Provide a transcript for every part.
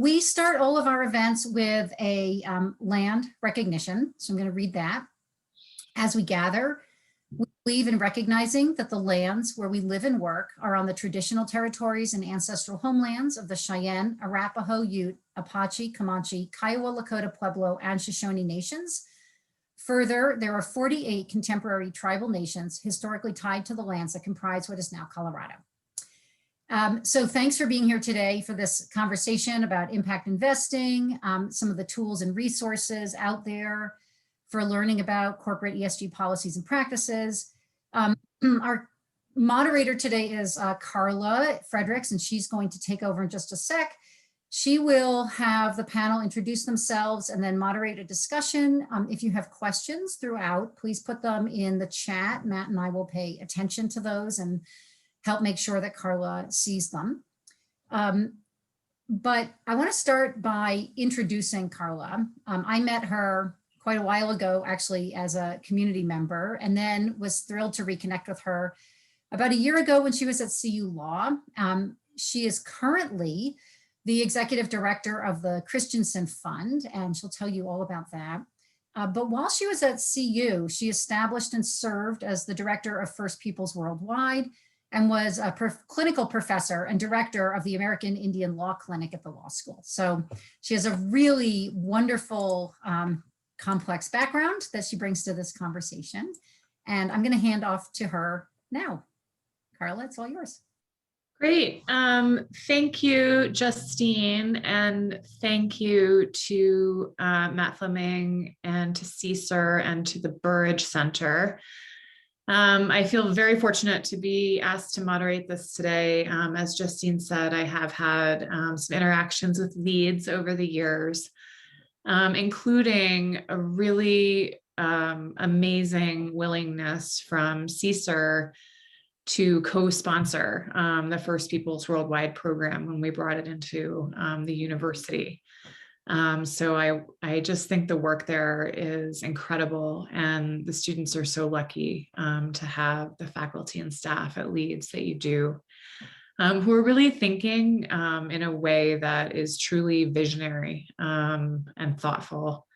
We start all of our events with a land recognition. So I'm going to read that. As we gather, we believe in recognizing that the lands where we live and work are on the traditional territories and ancestral homelands of the Cheyenne, Arapaho, Ute, Apache, Comanche, Kiowa, Lakota, Pueblo, and Shoshone nations. Further, there are 48 contemporary tribal nations historically tied to the lands that comprise what is now Colorado. So thanks for being here today for this conversation about impact investing, some of the tools and resources out there for learning about corporate ESG policies and practices. Our moderator today is Carla Fredericks, and she's going to take over in just a sec. She will have the panel introduce themselves and then moderate a discussion. If you have questions throughout, please put them in the chat. Matt and I will pay attention to those and help make sure that Carla sees them. But I want to start by introducing Carla. I met her quite a while ago, actually, as a community member, and then was thrilled to reconnect with her about a year ago when she was at CU Law. She is currently the executive director of the Christensen Fund, and she'll tell you all about that. But while she was at CU, she established and served as the director of First Peoples Worldwide and was a clinical professor and director of the American Indian Law Clinic at the law school. So she has a really wonderful, complex background that she brings to this conversation. And I'm going to hand off to her now. Carla, it's all yours. Great. Thank you, Justine, and thank you to Matt Fleming and to CESR and to the Burridge Center. I feel very fortunate to be asked to moderate this today. As Justine said, I have had some interactions with leads over the years, including a really amazing willingness from CESR to co-sponsor the First Peoples Worldwide program when we brought it into the university. So I just think the work there is incredible, and the students are so lucky to have the faculty and staff at Leeds that you do, who are really thinking in a way that is truly visionary and thoughtful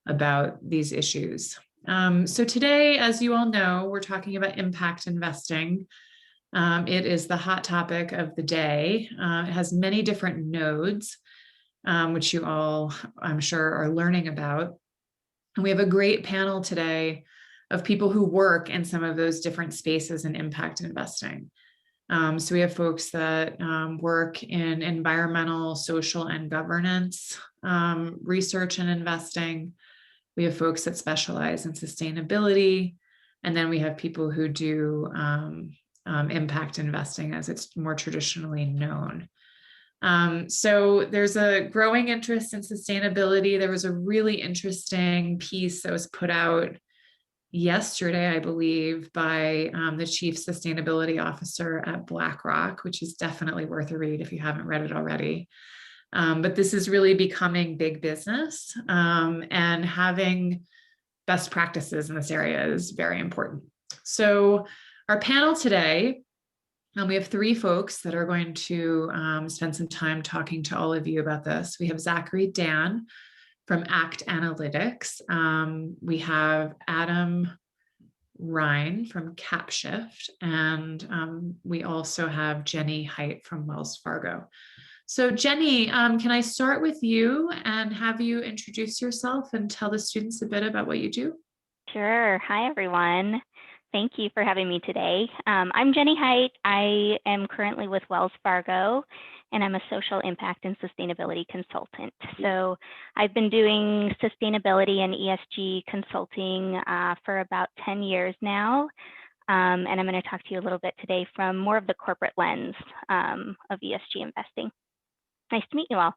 about these issues. So today, as you all know, we're talking about impact investing. It is the hot topic of the day. It has many different nodes, which you all, I'm sure, are learning about. And we have a great panel today of people who work in some of those different spaces in impact investing. So we have folks that work in environmental, social, and governance research and investing. We have folks that specialize in sustainability. And then we have people who do impact investing as it's more traditionally known. So there's a growing interest in sustainability. There was a really interesting piece that was put out yesterday, I believe, by the Chief Sustainability Officer at BlackRock, which is definitely worth a read if you haven't read it already. But this is really becoming big business, and having best practices in this area is very important. So our panel today, we have three folks that are going to spend some time talking to all of you about this. We have Zachary Dan from ACT Analytics. We have Adam Ryan from CapShift, and we also have Jenny Heit from Wells Fargo. So Jenny, can I start with you and have you introduce yourself and tell the students a bit about what you do? Sure. Hi, everyone. Thank you for having me today. I'm Jenny Heit. I am currently with Wells Fargo, and I'm a social impact and sustainability consultant. So I've been doing sustainability and ESG consulting for about 10 years now. And I'm going to talk to you a little bit today from more of the corporate lens of ESG investing. Nice to meet you all.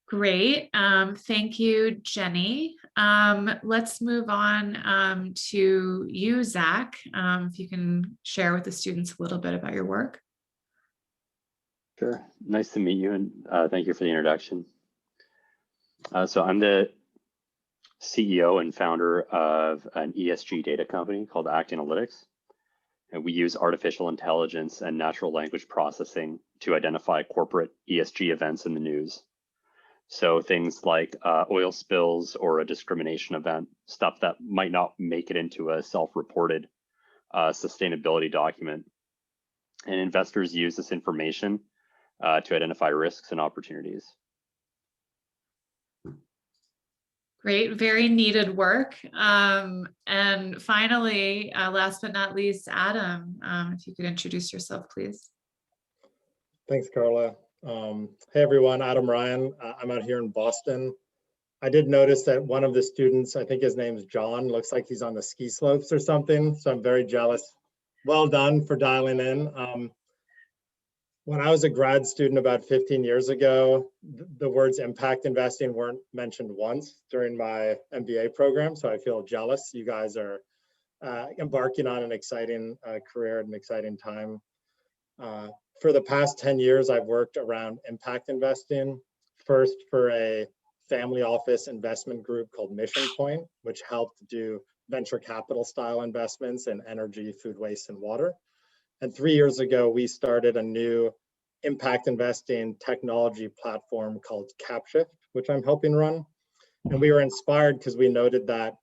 Great. Thank you, Jenny. Let's move on to you, Zach. If you can share with the students a little bit about your work. Sure. Nice to meet you, and thank you for the introduction. So I'm the CEO and founder of an ESG data company called ACT Analytics. And we use artificial intelligence and natural language processing to identify corporate ESG events in the news. So things like oil spills or a discrimination event, stuff that might not make it into a self-reported sustainability document. And investors use this information to identify risks and opportunities. Great, very needed work. And finally, last but not least, Adam, if you could introduce yourself, please. Thanks, Carla. Hey, everyone, Adam Ryan. I'm out here in Boston. I did notice that one of the students, I think his name's John, looks like he's on the ski slopes or something. So I'm very jealous. Well done for dialing in. When I was a grad student about 15 years ago, the words impact investing weren't mentioned once during my MBA program. So I feel jealous. You guys are embarking on an exciting career at an exciting time. For the past 10 years, I've worked around impact investing, first for a family office investment group called Mission Point, which helped do venture capital style investments in energy, food waste, and water. And 3 years ago, we started a new impact investing technology platform called CapShift, which I'm helping run. And we were inspired because we noted that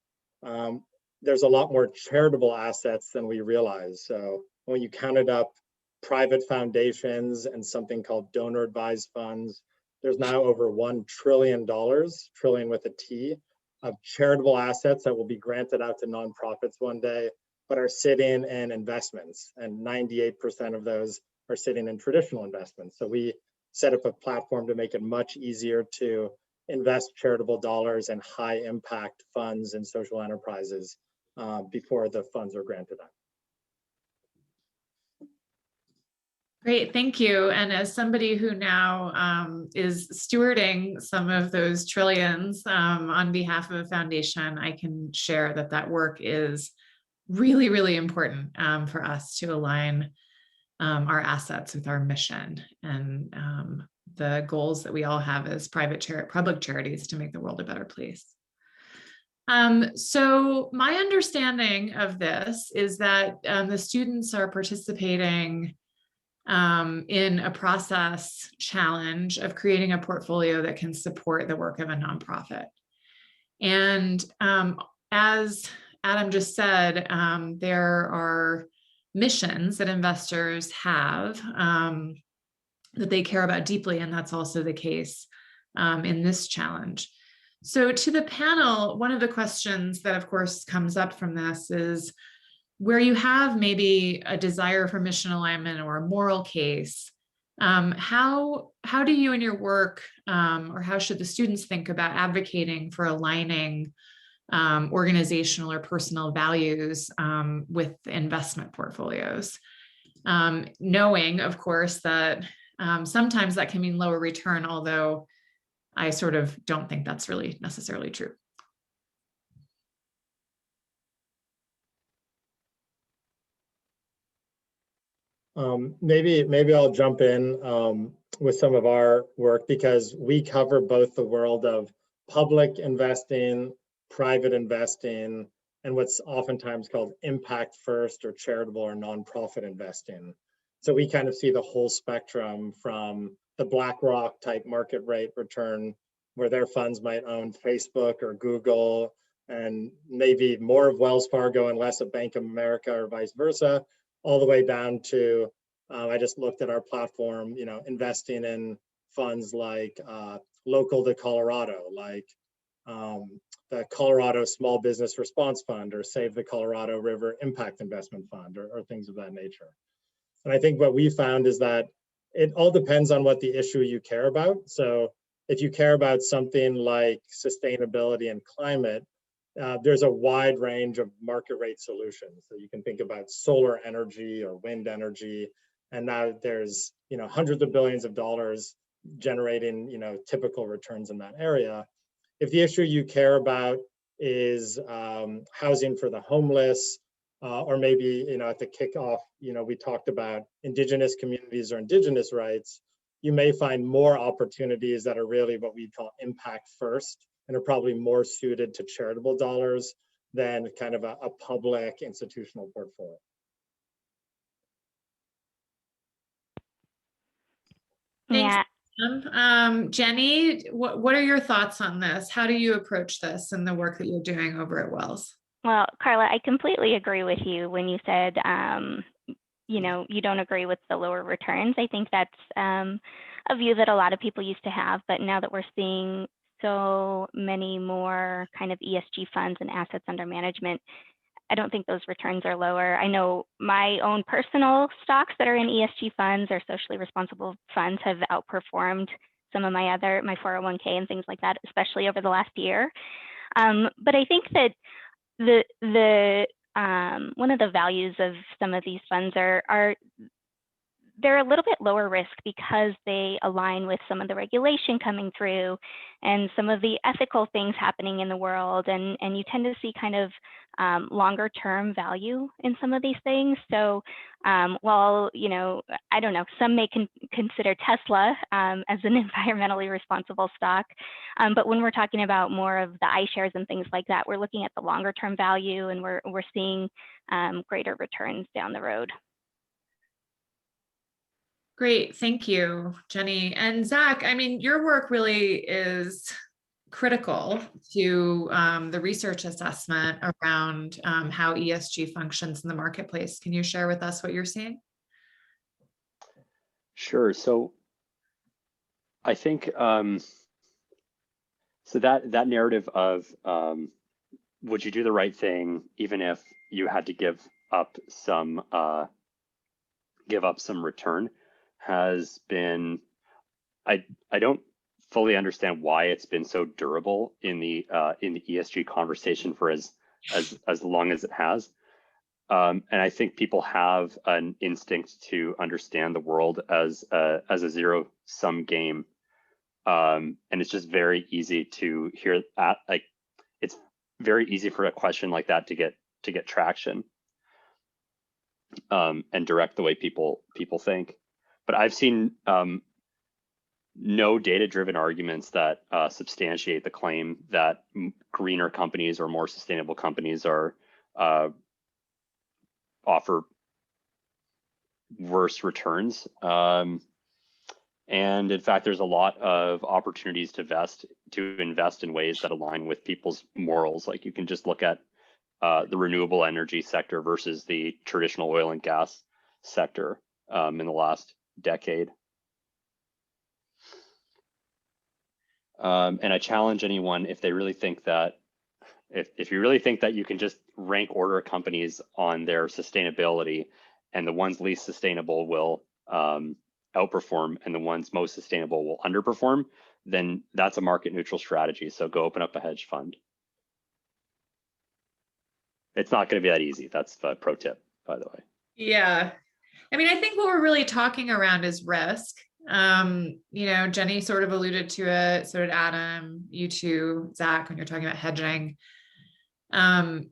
there's a lot more charitable assets than we realized. So when you counted up private foundations and something called donor advised funds, there's now over $1 trillion, trillion with a T, of charitable assets that will be granted out to nonprofits one day, but are sitting in investments, and 98% of those are sitting in traditional investments. So we set up a platform to make it much easier to invest charitable dollars in high impact funds and social enterprises before the funds are granted out. Great, thank you. And as somebody who now is stewarding some of those trillions on behalf of a foundation, I can share that that work is really, really important for us to align our assets with our mission and the goals that we all have as public charities to make the world a better place. So my understanding of this is that the students are participating in a process challenge of creating a portfolio that can support the work of a nonprofit. And as Adam just said, there are missions that investors have that they care about deeply, and that's also the case in this challenge. So to the panel, one of the questions that of course comes up from this is, where you have maybe a desire for mission alignment or a moral case, how do you in your work, or how should the students think about advocating for aligning organizational or personal values with investment portfolios? Knowing, of course, that sometimes that can mean lower return, although I sort of don't think that's really necessarily true. Maybe I'll jump in with some of our work, because we cover both the world of public investing, private investing, and what's oftentimes called impact first or charitable or nonprofit investing. So we kind of see the whole spectrum from the BlackRock type market rate return, where their funds might own Facebook or Google, and maybe more of Wells Fargo and less of Bank of America or vice versa, all the way down to, I just looked at our platform, investing in funds like Local to Colorado, like the Colorado Small Business Response Fund, or Save the Colorado River Impact Investment Fund, or things of that nature. And I think what we found is that it all depends on what the issue you care about. So if you care about something like sustainability and climate, there's a wide range of market rate solutions. So you can think about solar energy or wind energy, and now there's hundreds of billions of dollars generating typical returns in that area. If the issue you care about is housing for the homeless, or maybe at the kickoff, we talked about Indigenous communities or Indigenous rights, you may find more opportunities that are really what we call impact first, and are probably more suited to charitable dollars than kind of a public institutional portfolio. Jenny, what are your thoughts on this? How do you approach this and the work that you're doing over at Wells? Well, Carla, I completely agree with you when you said, you don't agree with the lower returns. I think that's a view that a lot of people used to have, but now that we're seeing so many more kind of ESG funds and assets under management, I don't think those returns are lower. I know my own personal stocks that are in ESG funds or socially responsible funds have outperformed some of my 401k and things like that, especially over the last year. But I think that the one of the values of some of these funds are they're a little bit lower risk because they align with some of the regulation coming through and some of the ethical things happening in the world. And you tend to see kind of longer term value in some of these things. So while, I don't know, some may consider Tesla as an environmentally responsible stock. But when we're talking about more of the iShares and things like that, we're looking at the longer term value and we're seeing greater returns down the road. Great, thank you, Jenny. And Zach, I mean, your work really is critical to the research assessment around how ESG functions in the marketplace. Can you share with us what you're seeing? Sure. So I think so that narrative of would you do the right thing even if you had to give up some return has been, I don't fully understand why it's been so durable in the ESG conversation for as long as it has. And I think people have an instinct to understand the world as a zero-sum game. And it's just very easy to hear that, like, it's very easy for a question like that to get traction and direct the way people think. But I've seen no data-driven arguments that substantiate the claim that greener companies or more sustainable companies are offer worse returns. And in fact, there's a lot of opportunities to invest in ways that align with people's morals. Like you can just look at the renewable energy sector versus the traditional oil and gas sector in the last decade. And I challenge anyone, if they really think that, if you really think that you can just rank order companies on their sustainability and the ones least sustainable will outperform and the ones most sustainable will underperform, then that's a market neutral strategy. So go open up a hedge fund. It's not going to be that easy. That's the pro tip, by the way. Yeah. I mean, I think what we're really talking around is risk. Jenny sort of alluded to it, so did Adam, you too, Zach, when you're talking about hedging. And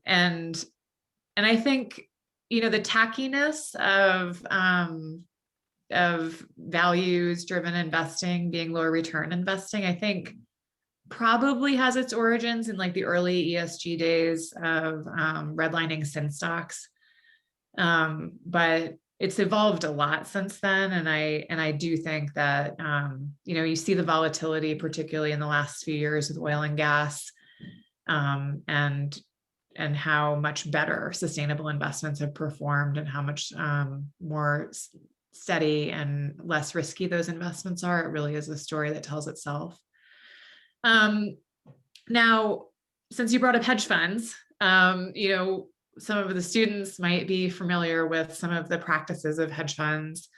I think, the tackiness of values-driven investing being lower return investing, I think probably has its origins in like the early ESG days of redlining sin stocks. But it's evolved a lot since then. And I do think that, you see the volatility, particularly in the last few years with oil and gas, and how much better sustainable investments have performed and how much more steady and less risky those investments are. It really is a story that tells itself. Now, since you brought up hedge funds, some of the students might be familiar with some of the practices of hedge funds,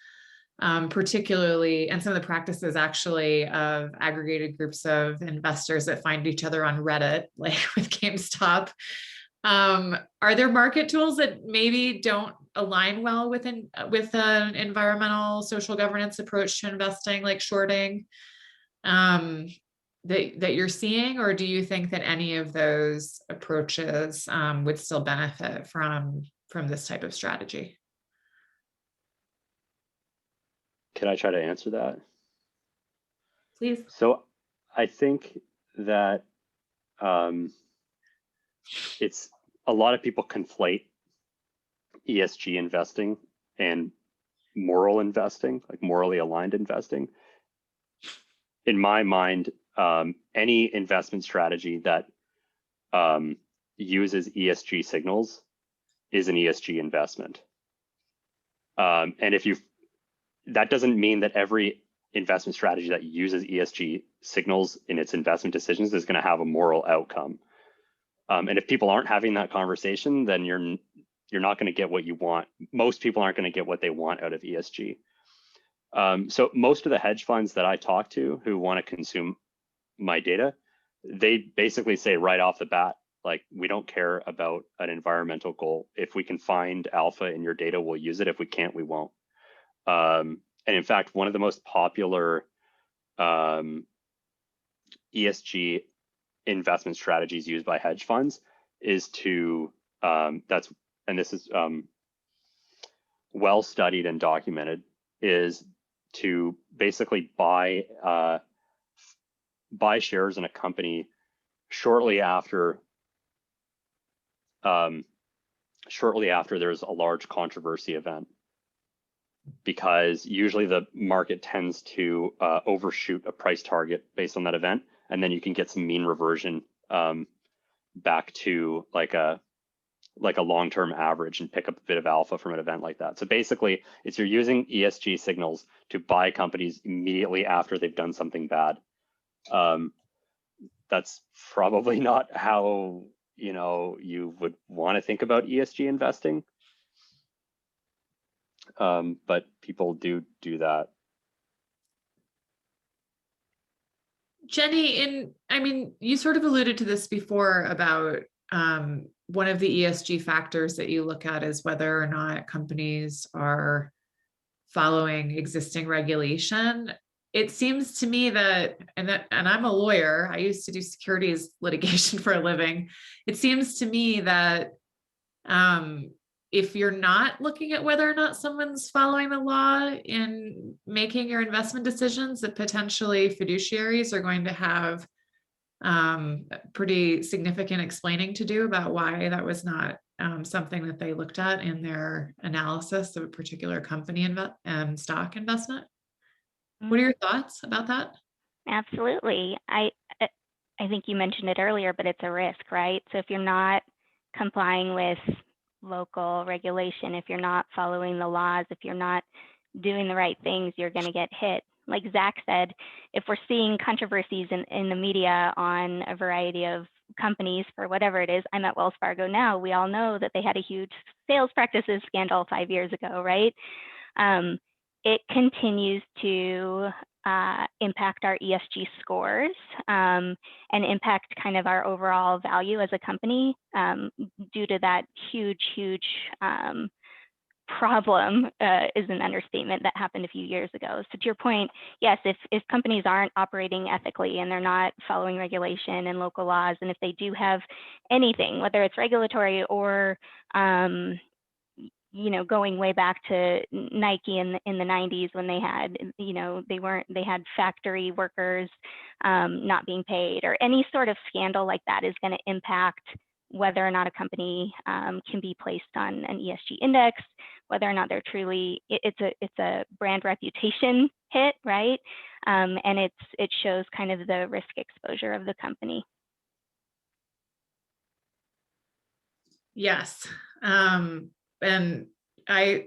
particularly, and some of the practices actually of aggregated groups of investors that find each other on Reddit, like with GameStop. Are there market tools that maybe don't align well with an environmental social governance approach to investing, like shorting, that you're seeing, or do you think that any of those approaches would still benefit from this type of strategy? Can I try to answer that? Please. So I think that it's a lot of people conflate ESG investing and moral investing, like morally aligned investing. in my mind, any investment strategy that uses ESG signals is an ESG investment. And that doesn't mean that every investment strategy that uses ESG signals in its investment decisions is going to have a moral outcome. And if people aren't having that conversation, then you're not going to get what you want. Most people aren't going to get what they want out of ESG. So most of the hedge funds that I talk to who want to consume my data, they basically say right off the bat, like, we don't care about an environmental goal. If we can find alpha in your data, we'll use it. If we can't, we won't. And in fact, one of the most popular ESG investment strategies used by hedge funds is to, and this is well studied and documented, is to basically buy shares in a company shortly after there's a large controversy event, because usually the market tends to overshoot a price target based on that event, and then you can get some mean reversion back to like a long-term average and pick up a bit of alpha from an event like that. So basically, it's you're using ESG signals to buy companies immediately after they've done something bad. That's probably not how you would want to think about ESG investing, but people do that. Jenny, you sort of alluded to this before about one of the ESG factors that you look at is whether or not companies are following existing regulation. It seems to me that, and I'm a lawyer, I used to do securities litigation for a living. It seems to me that if you're not looking at whether or not someone's following the law in making your investment decisions, that potentially fiduciaries are going to have pretty significant explaining to do about why that was not something that they looked at in their analysis of a particular company stock investment. What are your thoughts about that? Absolutely. I think you mentioned it earlier, but it's a risk, right? So if you're not complying with local regulation, if you're not following the laws, if you're not doing the right things, you're going to get hit. Like Zach said, if we're seeing controversies in the media on a variety of companies for whatever it is, I'm at Wells Fargo now, we all know that they had a huge sales practices scandal 5 years ago, right? It continues to impact our ESG scores and impact kind of our overall value as a company due to that huge problem is an understatement that happened a few years ago. So to your point, yes, if companies aren't operating ethically and they're not following regulation and local laws, and if they do have anything, whether it's regulatory or going way back to Nike in the 90s when they had, they had factory workers not being paid, or any sort of scandal like that is going to impact whether or not a company can be placed on an ESG index, whether or not they're truly, it's a brand reputation hit, right? And it shows kind of the risk exposure of the company. Yes. And I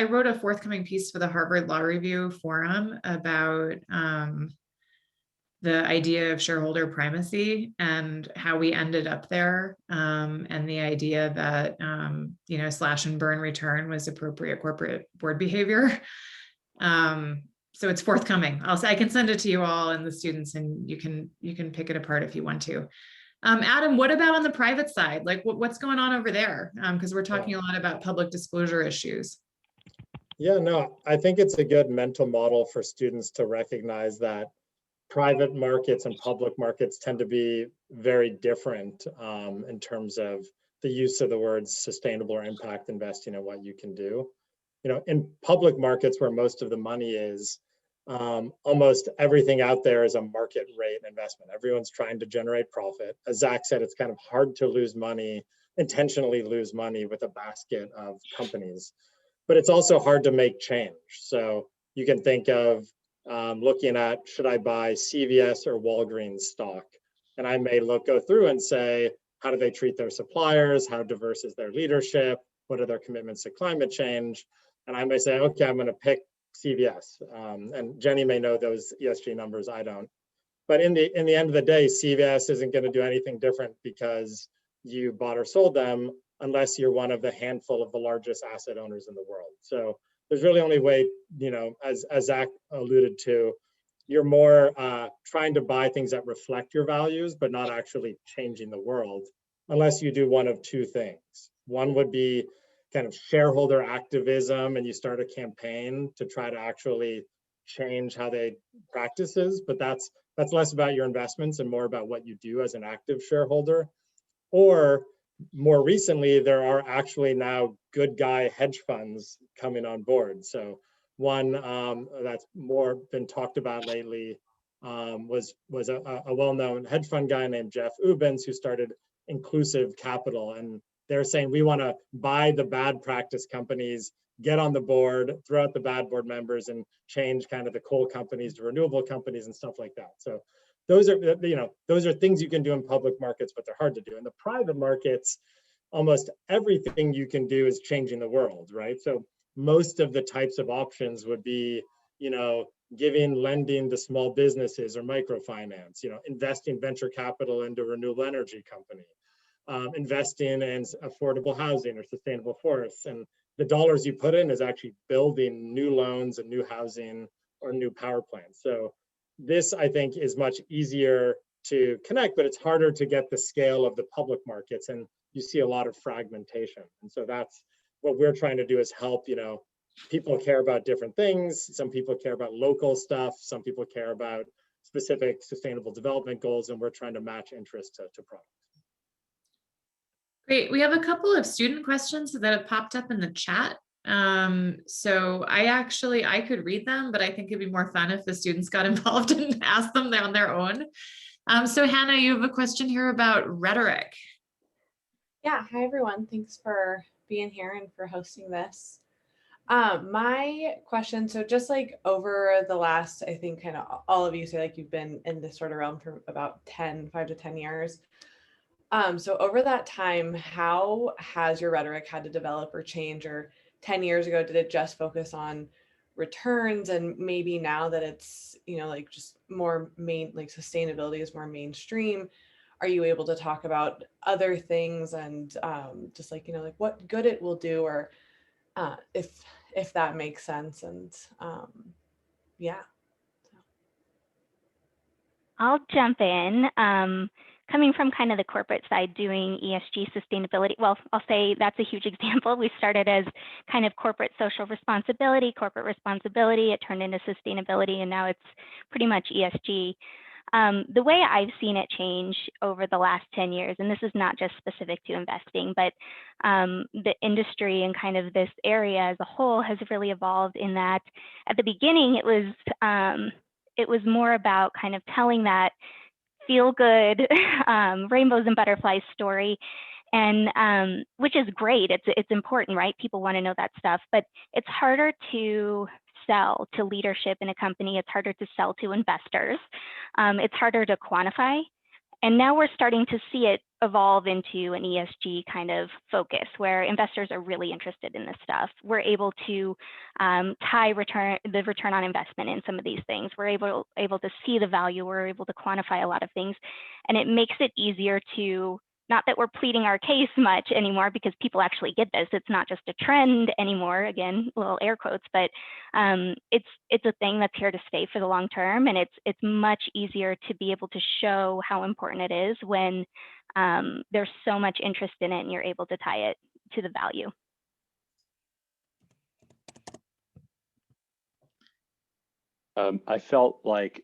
wrote a forthcoming piece for the Harvard Law Review Forum about the idea of shareholder primacy and how we ended up there, and the idea that slash and burn return was appropriate corporate board behavior. So it's forthcoming. I can send it to you all and the students, and you can pick it apart if you want to. Adam, what about on the private side? Like what's going on over there? Because we're talking a lot about public disclosure issues. Yeah, no, I think it's a good mental model for students to recognize that private markets and public markets tend to be very different in terms of the use of the words sustainable or impact investing and what you can do. In public markets where most of the money is, almost everything out there is a market rate investment. Everyone's trying to generate profit. As Zach said, it's kind of hard to lose money, intentionally lose money with a basket of companies, but it's also hard to make change. So you can think of looking at, should I buy CVS or Walgreens stock? And I may go through and say, how do they treat their suppliers? How diverse is their leadership? What are their commitments to climate change? And I may say, okay, I'm going to pick CVS. And Jenny may know those ESG numbers, I don't. But in the end of the day, CVS isn't going to do anything different because you bought or sold them, unless you're one of the handful of the largest asset owners in the world. So there's really only way, you know, as Zach alluded to, you're more trying to buy things that reflect your values, but not actually changing the world, unless you do one of two things. One would be kind of shareholder activism, and you start a campaign to try to actually change how they practices, but that's less about your investments and more about what you do as an active shareholder. Or more recently, there are actually now good guy hedge funds coming on board. So one that's more been talked about lately was a well-known hedge fund guy named Jeff Ubens, who started Inclusive Capital. And they're saying, we want to buy the bad practice companies, get on the board, throw out the bad board members, and change kind of the coal companies to renewable companies and stuff like that. So those are, you know, those are things you can do in public markets, but they're hard to do. In the private markets, almost everything you can do is changing the world, right? So most of the types of options would be, you know, giving lending to small businesses or microfinance, you know, investing venture capital into a renewable energy company, investing in affordable housing or sustainable forests. And the dollars you put in is actually building new loans and new housing or new power plants. So this, I think, is much easier to connect, but it's harder to get the scale of the public markets. And you see a lot of fragmentation. And so that's what we're trying to do, is help, you know, people care about different things. Some people care about local stuff. Some people care about specific sustainable development goals, and we're trying to match interest to products. Great. We have a couple of student questions that have popped up in the chat. So I could read them, but I think it'd be more fun if the students got involved and asked them on their own. So Hannah, you have a question here about rhetoric. Yeah, hi everyone. Thanks for being here and for hosting this. My question, so just like over the last, I think kind of all of you say like you've been in this sort of realm for about 5 to 10 years. So over that time, how has your rhetoric had to develop or change? Or 10 years ago, did it just focus on returns? And maybe now that it's, you know, like just more like sustainability is more mainstream, are you able to talk about other things and just like, you know, like what good it will do, or if that makes sense? And yeah. I'll jump in. Coming from kind of the corporate side, doing ESG sustainability, well, I'll say that's a huge example. We started as kind of corporate social responsibility, it turned into sustainability, and now it's pretty much ESG. The way I've seen it change over the last 10 years, and this is not just specific to investing, but the industry and kind of this area as a whole has really evolved in that at the beginning, it was more about kind of telling that feel good rainbows and butterflies story, and which is great. It's important, right? People want to know that stuff, but it's harder to sell to leadership in a company. It's harder to sell to investors. It's harder to quantify. And now we're starting to see it evolve into an ESG kind of focus where investors are really interested in this stuff. We're able to tie the return on investment in some of these things. We're able to see the value. We're able to quantify a lot of things. And it makes it easier to, not that we're pleading our case much anymore because people actually get this. It's not just a trend anymore, again, little air quotes, but it's a thing that's here to stay for the long term. And it's much easier to be able to show how important it is when there's so much interest in it and you're able to tie it to the value. I felt like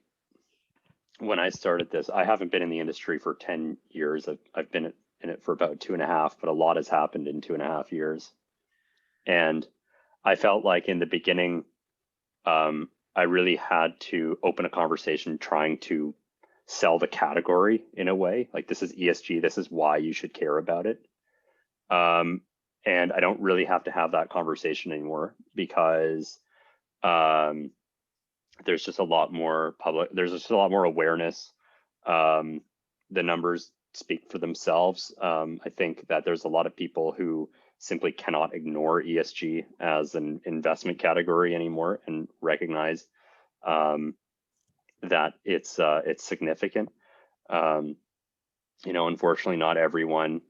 when I started this, I haven't been in the industry for 10 years. I've been in it for about 2.5, but a lot has happened in 2.5 years. And I felt like in the beginning, I really had to open a conversation trying to sell the category in a way, like this is ESG, this is why you should care about it. And I don't really have to have that conversation anymore because there's just a lot more there's just a lot more awareness. The numbers speak for themselves. I think that there's a lot of people who simply cannot ignore ESG as an investment category anymore and recognize that it's significant. Unfortunately, not everyone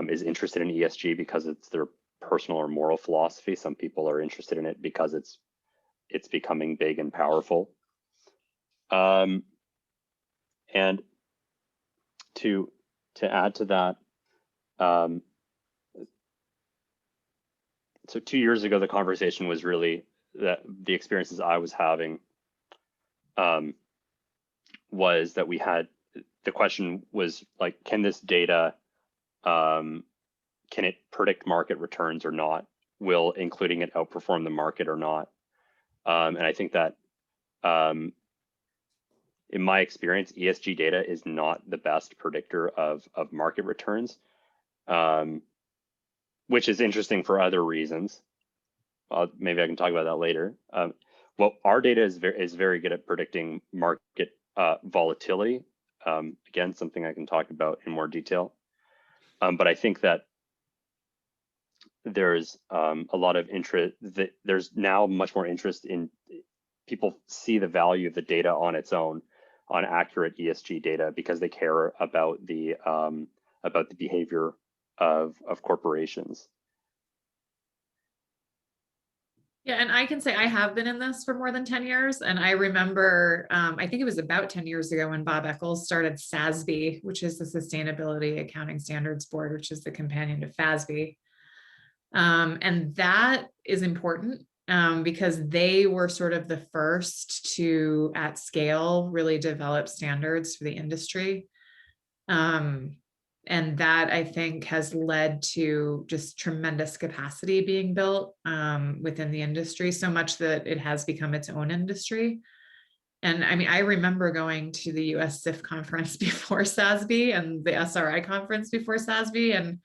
is interested in ESG because it's their personal or moral philosophy. Some people are interested in it because it's becoming big and powerful. And to add to that, so 2 years ago, the conversation was really that the experiences I was having was that the question was like, can this data, can it predict market returns or not? Will including it outperform the market or not? And I think that in my experience, ESG data is not the best predictor of market returns, which is interesting for other reasons. Maybe I can talk about that later. Well, our data is very good at predicting market volatility. Again, something I can talk about in more detail. But I think that there's a lot of interest. There's now much more interest in people see the value of the data on its own, on accurate ESG data, because they care about the behavior of corporations. Yeah, and I can say I have been in this for more than 10 years. And I remember, I think it was about 10 years ago when Bob Eccles started SASB, which is the Sustainability Accounting Standards Board, which is the companion to FASB. And that is important because they were sort of the first to, at scale, really develop standards for the industry. And that, I think, has led to just tremendous capacity being built within the industry, so much that it has become its own industry. And I mean, I remember going to the US CIF conference before SASB and the SRI conference before SASB and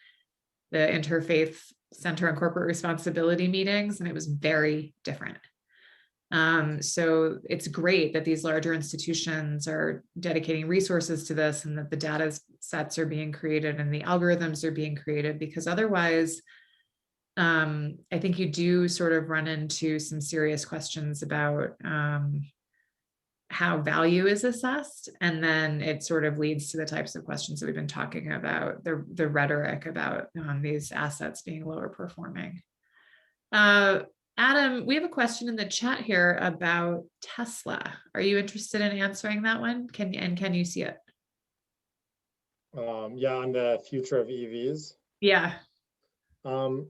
the Interfaith Center on Corporate Responsibility meetings, and it was very different. So it's great that these larger institutions are dedicating resources to this and that the data sets are being created and the algorithms are being created, because otherwise, I think you do sort of run into some serious questions about how value is assessed. And then it sort of leads to the types of questions that we've been talking about, the rhetoric about these assets being lower performing. Adam, we have a question in the chat here about Tesla. Are you interested in answering that one? Can you see it? Yeah, on the future of EVs. Yeah. Well,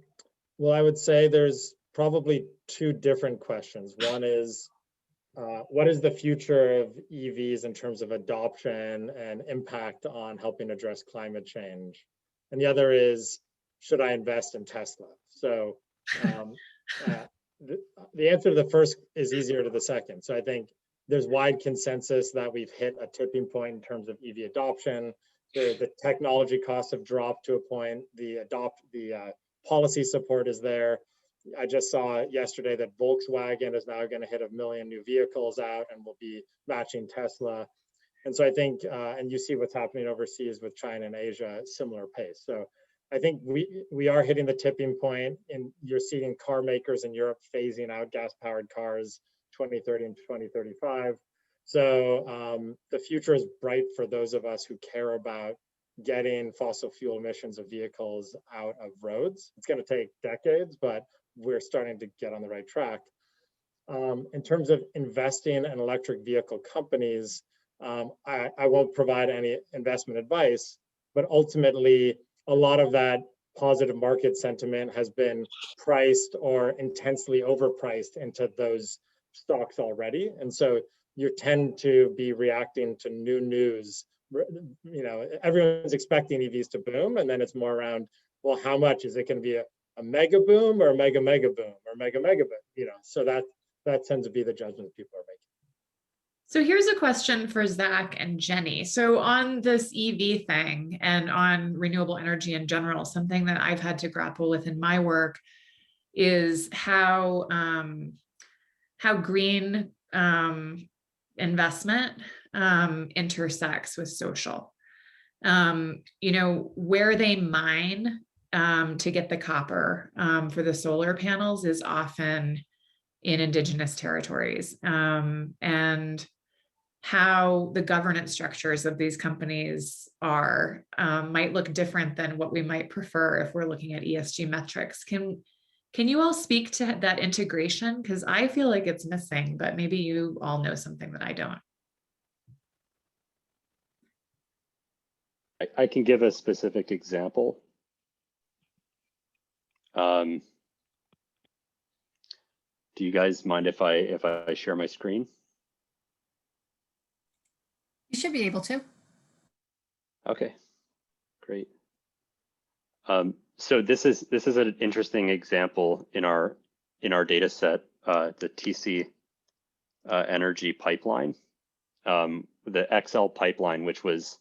I would say there's probably two different questions. One is, what is the future of EVs in terms of adoption and impact on helping address climate change? And the other is, should I invest in Tesla? So the answer to the first is easier to the second. So I think there's wide consensus that we've hit a tipping point in terms of EV adoption. The technology costs have dropped to a point. The policy support is there. I just saw yesterday that Volkswagen is now going to hit 1 million new vehicles out and will be matching Tesla. And so I think, and you see what's happening overseas with China and Asia at similar pace. So I think we are hitting the tipping point, and you're seeing car makers in Europe phasing out gas-powered cars 2030 and 2035. So the future is bright for those of us who care about getting fossil fuel emissions of vehicles out of roads. It's going to take decades, but we're starting to get on the right track. In terms of investing in electric vehicle companies, I won't provide any investment advice, but ultimately, a lot of that positive market sentiment has been priced or intensely overpriced into those stocks already. And so you tend to be reacting to new news. You know, everyone's expecting EVs to boom, and then it's more around, well, how much is it going to be a mega boom or a mega boom or mega boom? You know, so that tends to be the judgment people are making. So here's a question for Zach and Jenny. So on this EV thing and on renewable energy in general, something that I've had to grapple with in my work is how green investment intersects with social. Where they mine to get the copper for the solar panels is often in Indigenous territories, and how the governance structures of these companies are might look different than what we might prefer if we're looking at ESG metrics. Can you all speak to that integration? Because I feel like it's missing, but maybe you all know something that I don't. I can give a specific example. Do you guys mind if I share my screen? You should be able to. Okay, great. So this is an interesting example in our data set, the TC energy pipeline, the XL pipeline, which was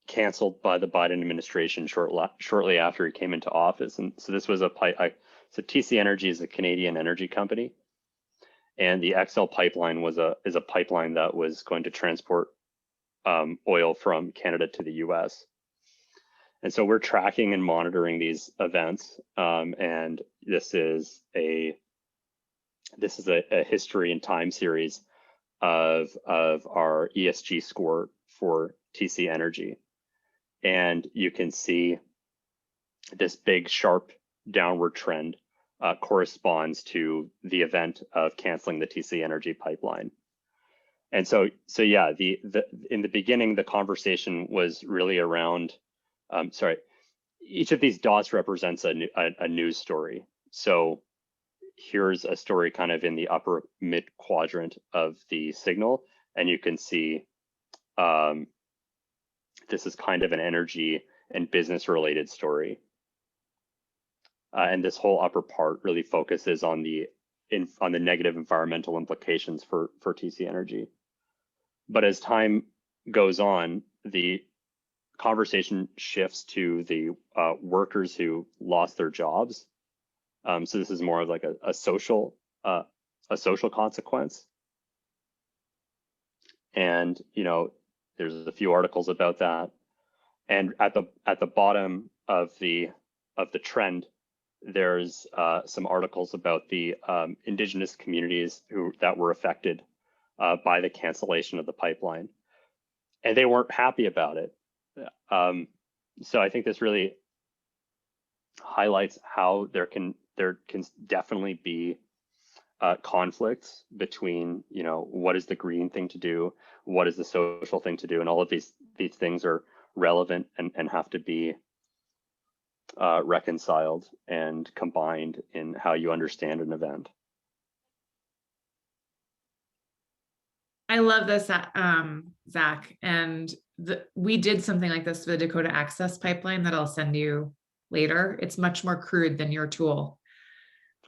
canceled by the Biden administration shortly after he came into office. And so this was so TC Energy is a Canadian energy company, and the XL pipeline is a pipeline that was going to transport oil from Canada to the US. And so we're tracking and monitoring these events, and this is a history and time series of our ESG score for TC Energy. And you can see this big sharp downward trend corresponds to the event of canceling the TC Energy pipeline. And so yeah, in the beginning, the conversation was really around, each of these dots represents a news story. So here's a story kind of in the upper mid quadrant of the signal, and you can see this is kind of an energy and business related story. And this whole upper part really focuses on the negative environmental implications for TC Energy. But as time goes on, the conversation shifts to the workers who lost their jobs. So this is more of like a social consequence. And there's a few articles about that. And at the bottom of the trend, there's some articles about the Indigenous communities that were affected by the cancellation of the pipeline, and they weren't happy about it. So I think this really highlights how there can definitely be conflicts between what is the green thing to do, what is the social thing to do, and all of these things are relevant and have to be reconciled and combined in how you understand an event. I love this, Zach. And we did something like this for the Dakota Access Pipeline that I'll send you later. It's much more crude than your tool.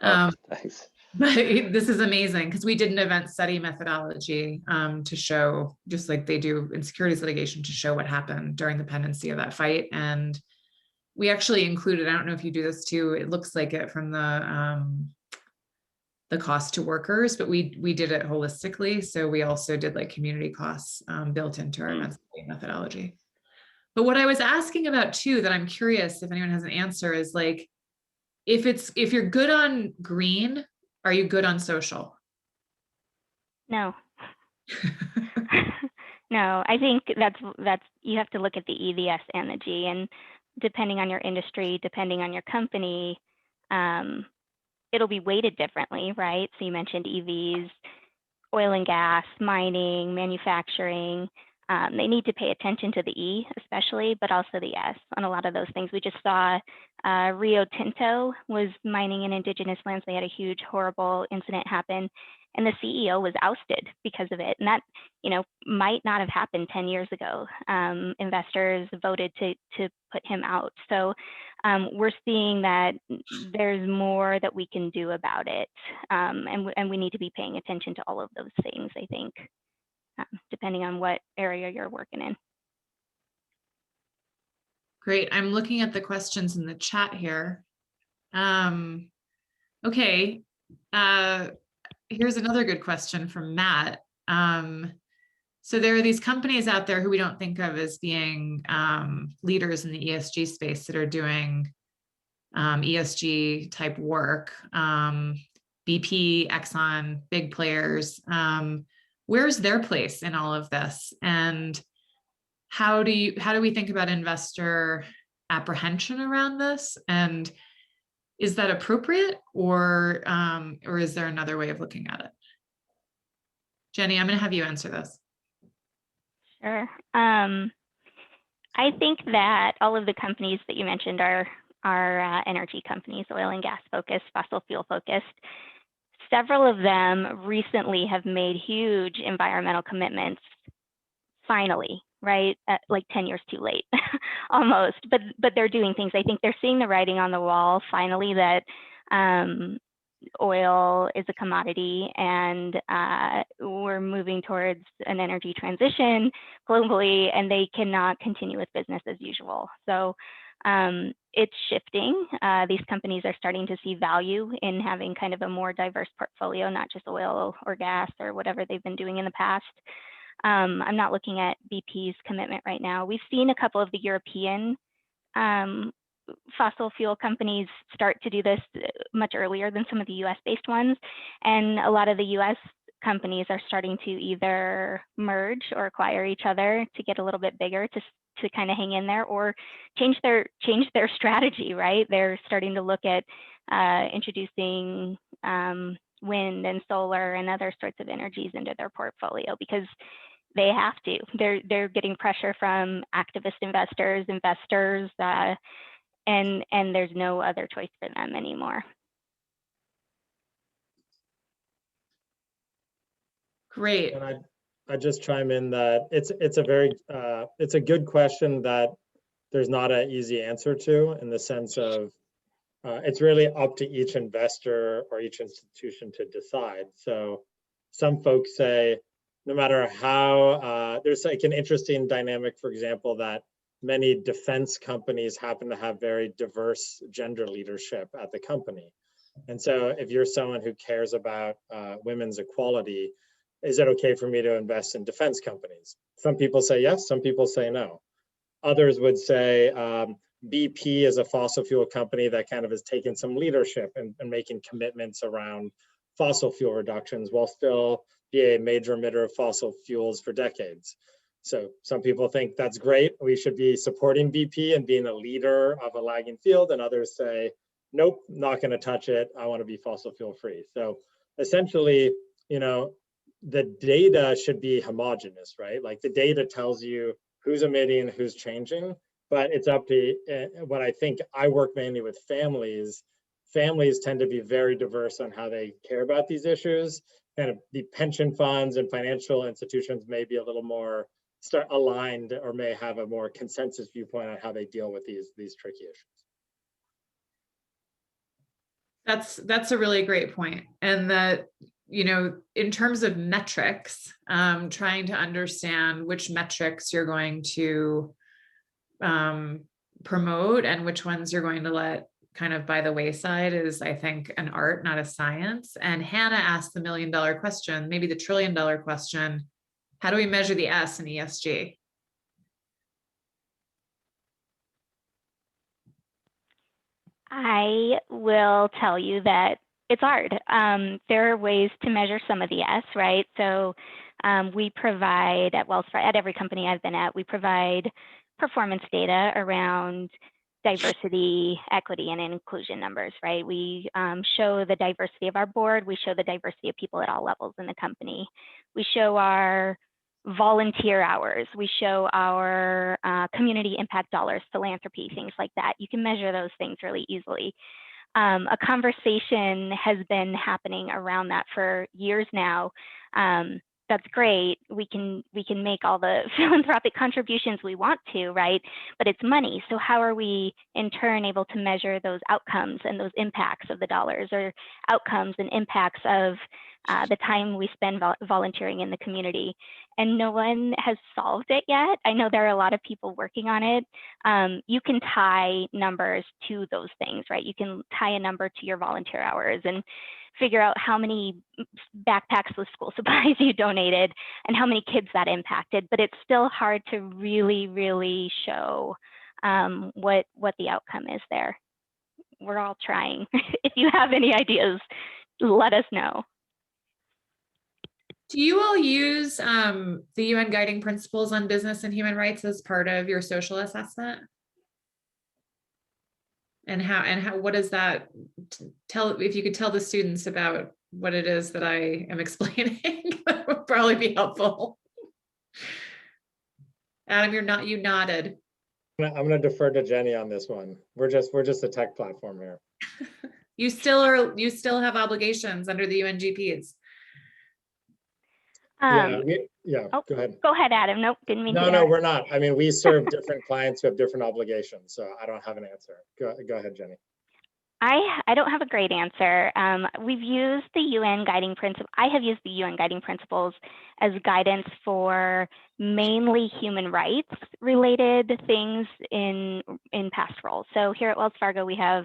Thanks. But this is amazing because we did an event study methodology to show, just like they do in securities litigation, to show what happened during the pendency of that fight. And we actually included, I don't know if you do this too, it looks like it from the cost to workers, but we did it holistically. So we also did like community costs built into our event study methodology. But what I was asking about too, that I'm curious if anyone has an answer, is like, if you're good on green, are you good on social? No. No, I think that's you have to look at the EVS and the G, and depending on your industry, depending on your company, it'll be weighted differently, right? So you mentioned EVs, oil and gas, mining, manufacturing. They need to pay attention to the E especially, but also the S on a lot of those things. We just saw Rio Tinto was mining in indigenous lands. They had a huge, horrible incident happen, and the CEO was ousted because of it. And that, might not have happened 10 years ago. Investors voted to put him out. So we're seeing that there's more that we can do about it. And we need to be paying attention to all of those things, I think, depending on what area you're working in. Great. I'm looking at the questions in the chat here. Okay. here's another good question from Matt. So there are these companies out there who we don't think of as being leaders in the ESG space that are doing ESG type work. BP, Exxon, big players. Where's their place in all of this? And how do we think about investor apprehension around this? And is that appropriate, or is there another way of looking at it? Jenny, I'm going to have you answer this. Sure. I think that all of the companies that you mentioned are energy companies, oil and gas focused, fossil fuel focused. Several of them recently have made huge environmental commitments, finally, right? Like 10 years too late, almost, but they're doing things. I think they're seeing the writing on the wall, finally, that oil is a commodity, and we're moving towards an energy transition globally, and they cannot continue with business as usual. So it's shifting. These companies are starting to see value in having kind of a more diverse portfolio, not just oil or gas or whatever they've been doing in the past. I'm not looking at BP's commitment right now. We've seen a couple of the European fossil fuel companies start to do this much earlier than some of the US-based ones. And a lot of the US companies are starting to either merge or acquire each other to get a little bit bigger to kind of hang in there, or change their strategy, right? They're starting to look at introducing wind and solar and other sorts of energies into their portfolio because they have to. They're getting pressure from activist investors, and there's no other choice for them anymore. Great. And I just chime in that it's a good question that there's not an easy answer to, in the sense of it's really up to each investor or each institution to decide. So some folks say, no matter how, there's like an interesting dynamic, for example, that many defense companies happen to have very diverse gender leadership at the company. And so if you're someone who cares about women's equality, is it okay for me to invest in defense companies? Some people say yes, some people say no. Others would say BP is a fossil fuel company that kind of has taken some leadership and making commitments around fossil fuel reductions while still be a major emitter of fossil fuels for decades. So some people think that's great. We should be supporting BP and being a leader of a lagging field. And others say, nope, not going to touch it. I want to be fossil fuel free. So essentially, you know, the data should be homogenous, right? Like the data tells you who's emitting, who's changing, but it's up to what I think. I work mainly with families. Families tend to be very diverse on how they care about these issues. Kind of the pension funds and financial institutions may be a little more aligned, or may have a more consensus viewpoint on how they deal with these tricky issues. That's a really great point. And that, you know, in terms of metrics, trying to understand which metrics you're going to promote and which ones you're going to let kind of by the wayside is, I think, an art, not a science. And Hannah asked the $1 million question, maybe the $1 trillion question: how do we measure the S in ESG? I will tell you that it's hard. There are ways to measure some of the S, right? So we provide at Wells Fargo, at every company I've been at, we provide performance data around diversity, equity, and inclusion numbers, right? We show the diversity of our board. We show the diversity of people at all levels in the company. We show our volunteer hours. We show our community impact dollars, philanthropy, things like that. You can measure those things really easily. A conversation has been happening around that for years now. That's great. We can make all the philanthropic contributions we want to, right? But it's money. So how are we in turn able to measure those outcomes and those impacts of the dollars, or outcomes and impacts of the time we spend volunteering in the community? And no one has solved it yet. I know there are a lot of people working on it. You can tie numbers to those things, right? You can tie a number to your volunteer hours, and figure out how many backpacks with school supplies you donated and how many kids that impacted, but it's still hard to really show what the outcome is there. We're all trying. If you have any ideas, let us know. Do you all use the UN Guiding Principles on Business and Human Rights as part of your social assessment? And how what is that? Tell, if you could tell the students about what it is that I am explaining, that would probably be helpful. Adam, you nodded. I'm gonna defer to Jenny on this one. We're just a tech platform here. You still have obligations under the UNGPs. Yeah, oh, go ahead. Go ahead, Adam. Nope, didn't mean to. No, we're not. I mean, we serve different clients who have different obligations, so I don't have an answer. Go ahead, Jenny. I don't have a great answer. We've used the UN guiding principle. I have used the UN guiding principles as guidance for mainly human rights related things in past roles. So here at Wells Fargo, we have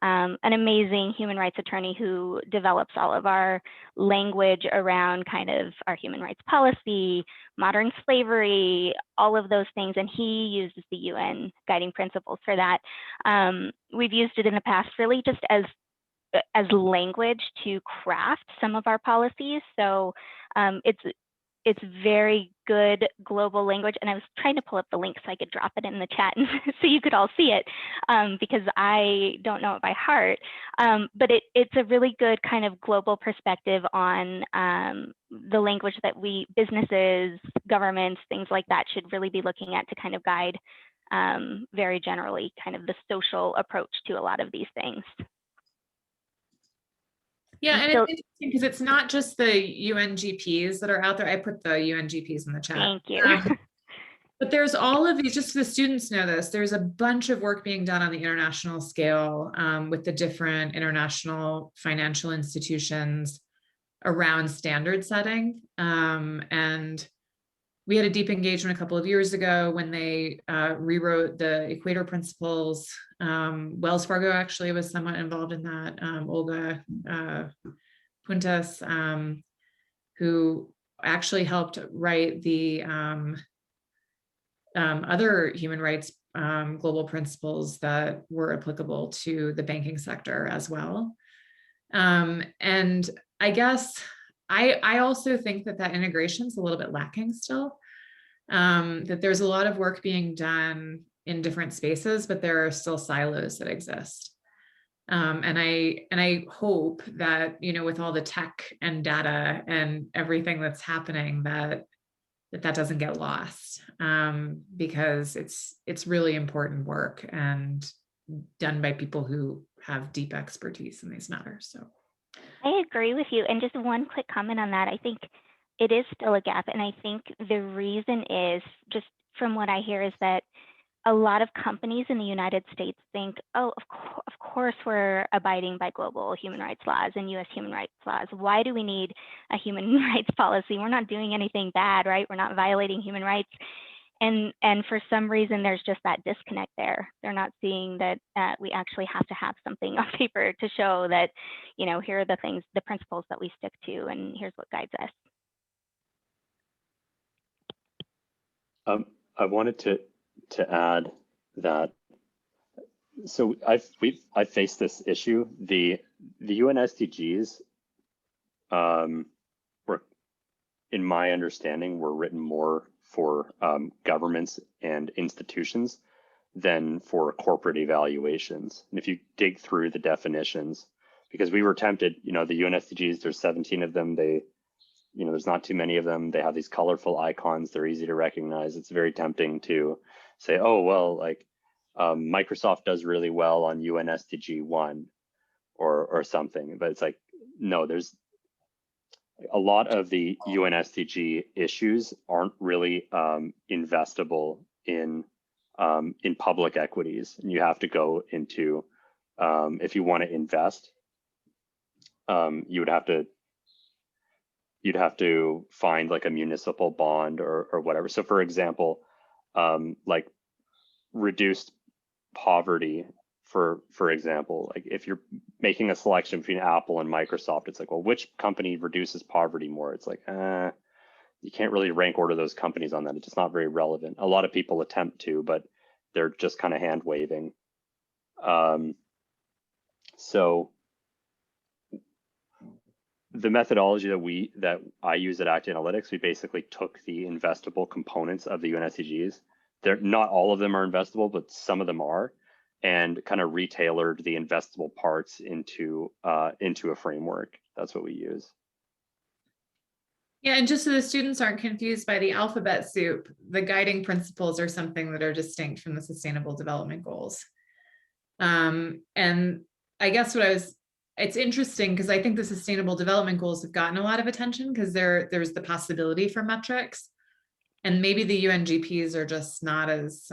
an amazing human rights attorney who develops all of our language around kind of our human rights policy, modern slavery, all of those things. And he uses the UN guiding principles for that. We've used it in the past really just as language to craft some of our policies. So it's very good global language. And I was trying to pull up the link so I could drop it in the chat so you could all see it, because I don't know it by heart. But it's a really good kind of global perspective on the language that businesses, governments, things like that should really be looking at to kind of guide very generally kind of the social approach to a lot of these things. Yeah, and it's interesting because it's not just the UNGPs that are out there. I put the UNGPs in the chat. Thank you. But there's all of these, just so the students know this, there's a bunch of work being done on the international scale with the different international financial institutions around standard setting. And we had a deep engagement a couple of years ago when they rewrote the Equator Principles. Wells Fargo actually was somewhat involved in that. Olga Puntas, who actually helped write the other human rights global principles that were applicable to the banking sector as well. And I guess I also think that integration is a little bit lacking still, that there's a lot of work being done in different spaces, but there are still silos that exist. And I hope that, you know, with all the tech and data and everything that's happening, that doesn't get lost, because it's really important work and done by people who have deep expertise in these matters. So I agree with you. And just one quick comment on that. I think it is still a gap. And I think the reason is, just from what I hear, is that a lot of companies in the United States think, oh, of course we're abiding by global human rights laws and US human rights laws. Why do we need a human rights policy? We're not doing anything bad, right? We're not violating human rights. And for some reason, there's just that disconnect there. They're not seeing that we actually have to have something on paper to show that, you know, here are the things, the principles that we stick to, and here's what guides us. I wanted to add that, so I faced this issue. The UN SDGs were, in my understanding, were written more for governments and institutions than for corporate evaluations. And if you dig through the definitions, because we were tempted, you know, the UN SDGs, there's 17 of them. You know, there's not too many of them. They have these colorful icons. They're easy to recognize. It's very tempting to say, oh, well, like Microsoft does really well on UN SDG 1 or something. But it's like, no, there's a lot of the UN SDG issues aren't really investable in public equities. And you have to go into, if you want to invest, you'd have to find like a municipal bond or whatever. So for example, like reduced poverty for example, like if you're making a selection between Apple and Microsoft, it's like, well, which company reduces poverty more? It's like, you can't really rank order those companies on that. It's just not very relevant. A lot of people attempt to, but they're just kind of hand waving. So the methodology that I use at Act Analytics, we basically took the investable components of the UN SDGs. They're not all of them are investable, but some of them are, and kind of retailored the investable parts into a framework. That's what we use. Yeah, and just so the students aren't confused by the alphabet soup, the guiding principles are something that are distinct from the Sustainable Development Goals. And I guess it's interesting because I think the Sustainable Development Goals have gotten a lot of attention because there's the possibility for metrics, and maybe the UNGPs are just not as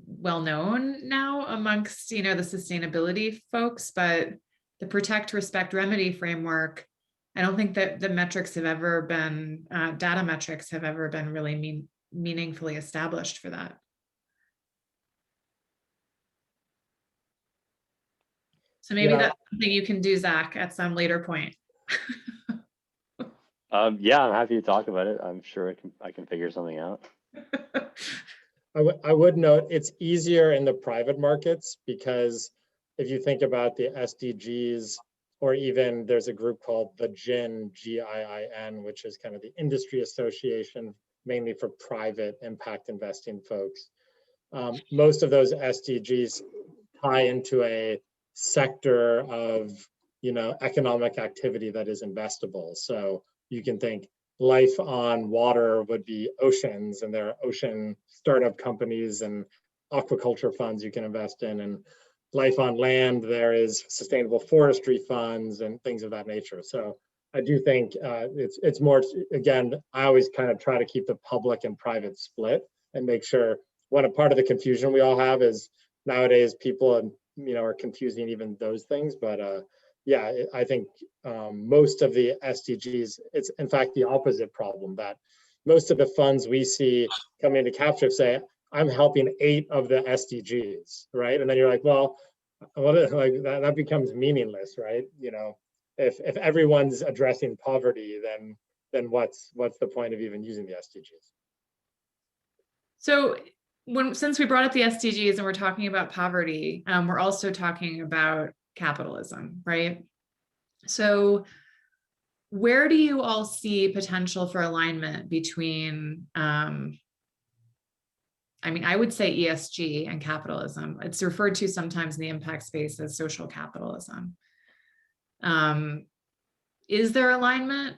well known now amongst the sustainability folks. But the Protect, Respect, Remedy framework, I don't think that the metrics have ever been data metrics have ever been really meaningfully established for that. So maybe that's something you can do, Zach, at some later point. Yeah, I'm happy to talk about it. I'm sure I can figure something out. I would note it's easier in the private markets because if you think about the SDGs, or even there's a group called the GIIN, G-I-I-N, which is kind of the industry association, mainly for private impact investing folks. Most of those SDGs tie into a sector of economic activity that is investable. So you can think life on water would be oceans, and there are ocean startup companies and aquaculture funds you can invest in, and life on land, there is sustainable forestry funds and things of that nature. So I do think it's more, again, I always kind of try to keep the public and private split and make sure a part of the confusion we all have is nowadays people are confusing even those things. But yeah, I think most of the SDGs, it's in fact the opposite problem, that most of the funds we see coming into capture say, I'm helping 8 of the SDGs, right? And then you're like, well, like that becomes meaningless, right? If everyone's addressing poverty, then what's the point of even using the SDGs? So since we brought up the SDGs and we're talking about poverty, we're also talking about capitalism, right? So where do you all see potential for alignment between, I would say ESG and capitalism? It's referred to sometimes in the impact space as social capitalism. Is there alignment?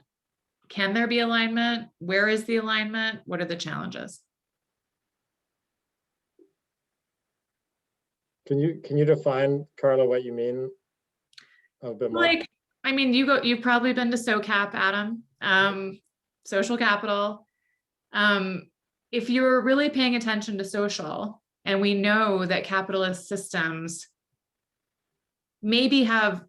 Can there be alignment? Where is the alignment? What are the challenges? Can you define, Carla, what you mean a bit more? You've probably been to SoCap, Adam, social capital. If you're really paying attention to social, and we know that capitalist systems maybe have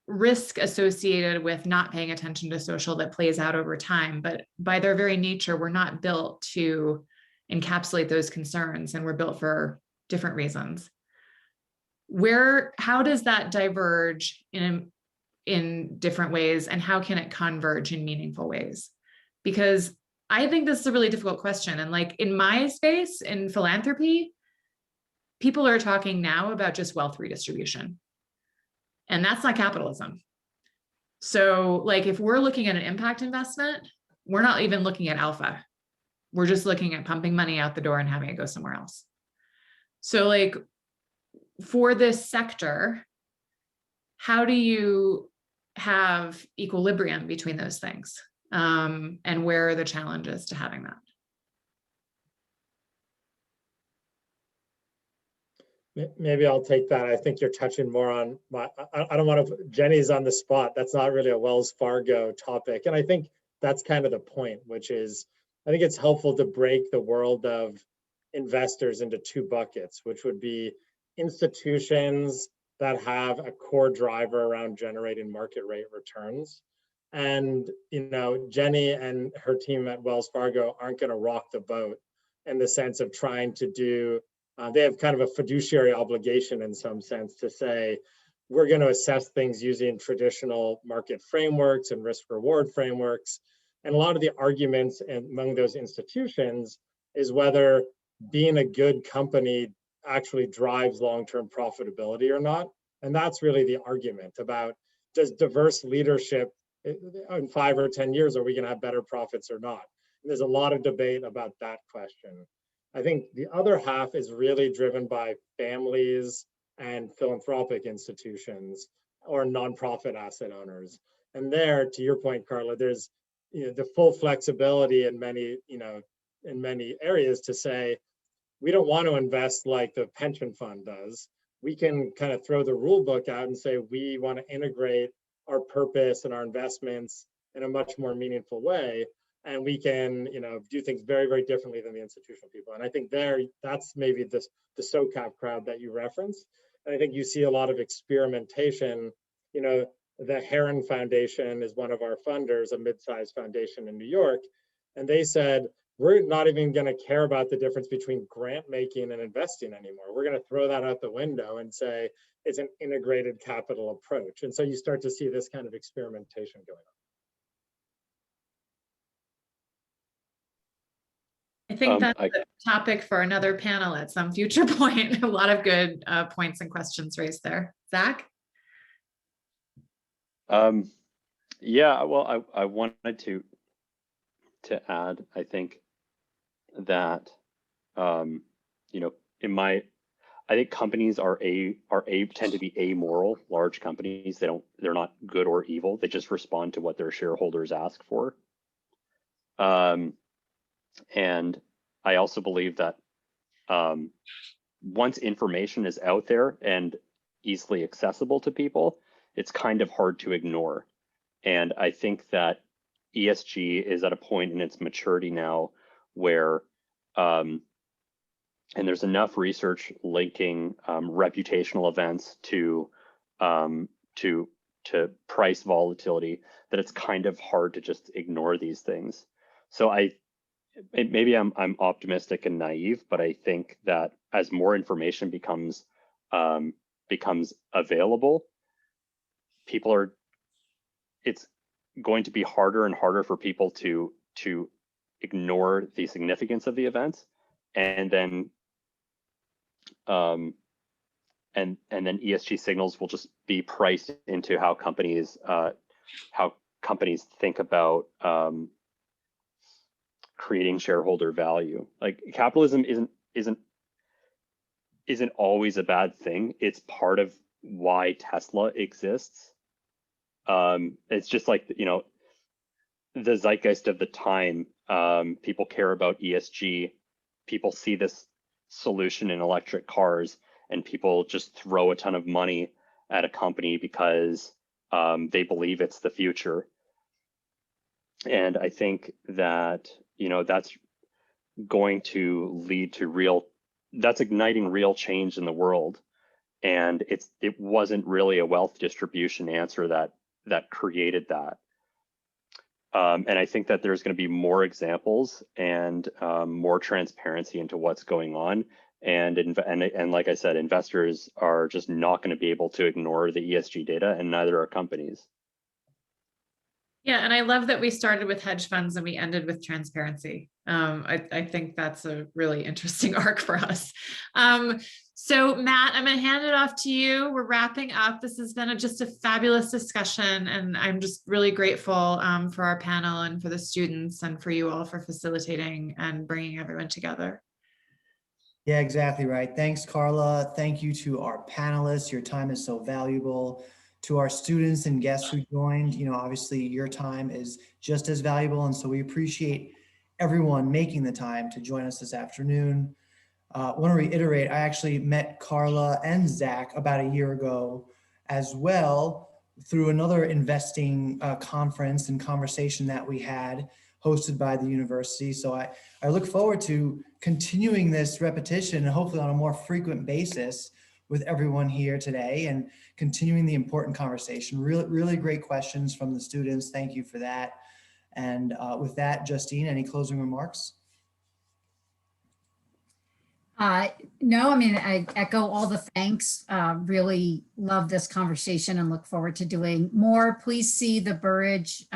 risk associated with not paying attention to social that plays out over time, but by their very nature, we're not built to encapsulate those concerns, and we're built for different reasons. How does that diverge in different ways, and how can it converge in meaningful ways? Because I think this is a really difficult question. And like in my space, in philanthropy, people are talking now about just wealth redistribution. And that's not capitalism. So like if we're looking at an impact investment, we're not even looking at alpha. We're just looking at pumping money out the door and having it go somewhere else. So like for this sector, how do you have equilibrium between those things? And where are the challenges to having that? Maybe I'll take that. I think you're touching more on I don't want to, Jenny's on the spot. That's not really a Wells Fargo topic. And I think that's kind of the point, which is, I think it's helpful to break the world of investors into 2 buckets, which would be institutions that have a core driver around generating market rate returns. And, Jenny and her team at Wells Fargo aren't going to rock the boat in the sense of trying to do they have kind of a fiduciary obligation in some sense to say, we're going to assess things using traditional market frameworks and risk reward frameworks. And a lot of the arguments among those institutions is whether being a good company actually drives long-term profitability or not. And that's really the argument about, does diverse leadership in 5 or 10 years, are we going to have better profits or not? And there's a lot of debate about that question. I think the other half is really driven by families and philanthropic institutions or nonprofit asset owners. And there, to your point, Carla, there's the full flexibility in many, in many areas to say, we don't want to invest like the pension fund does. We can kind of throw the rule book out and say, we want to integrate our purpose and our investments in a much more meaningful way. And we can, do things very, very differently than the institutional people. And I think that's maybe the SOCAP crowd that you referenced. And I think you see a lot of experimentation. The Heron Foundation is one of our funders, a mid-sized foundation in New York. And they said, we're not even going to care about the difference between grant making and investing anymore. We're going to throw that out the window and say it's an integrated capital approach. And so you start to see this kind of experimentation going on. I think that's a topic for another panel at some future point. A lot of good points and questions raised there. Zach? Yeah, well, I wanted to add, I think that, I think companies tend to be amoral. Large companies, they're not good or evil. They just respond to what their shareholders ask for. And I also believe that once information is out there and easily accessible to people, it's kind of hard to ignore. And I think that ESG is at a point in its maturity now where, and there's enough research linking reputational events to price volatility that it's kind of hard to just ignore these things. So maybe I'm optimistic and naive, but I think that as more information becomes available, it's going to be harder and harder for people to ignore the significance of the events, and then ESG signals will just be priced into how companies think about creating shareholder value. Like, capitalism isn't always a bad thing. It's part of why Tesla exists. It's just like, the zeitgeist of the time. People care about ESG. People see this solution in electric cars, and people just throw a ton of money at a company because they believe it's the future. And I think that, that's going to lead to that's igniting real change in the world. And it wasn't really a wealth distribution answer that created that. And I think that there's going to be more examples and more transparency into what's going on. And like I said, investors are just not going to be able to ignore the ESG data, and neither are companies. Yeah, and I love that we started with hedge funds and we ended with transparency. I think that's a really interesting arc for us. So Matt, I'm going to hand it off to you. We're wrapping up. This has been just a fabulous discussion, and I'm just really grateful for our panel and for the students and for you all for facilitating and bringing everyone together. Yeah, exactly right. Thanks, Carla. Thank you to our panelists. Your time is so valuable. To our students and guests who joined, obviously your time is just as valuable. And so we appreciate everyone making the time to join us this afternoon. I want to reiterate, I actually met Carla and Zach about a year ago as well through another investing conference and conversation that we had hosted by the university. So I look forward to continuing this repetition and hopefully on a more frequent basis with everyone here today and continuing the important conversation. Really great questions from the students. Thank you for that. And with that, Justine, any closing remarks? No, I mean, I echo all the thanks. Really love this conversation and look forward to doing more. Please see the Burridge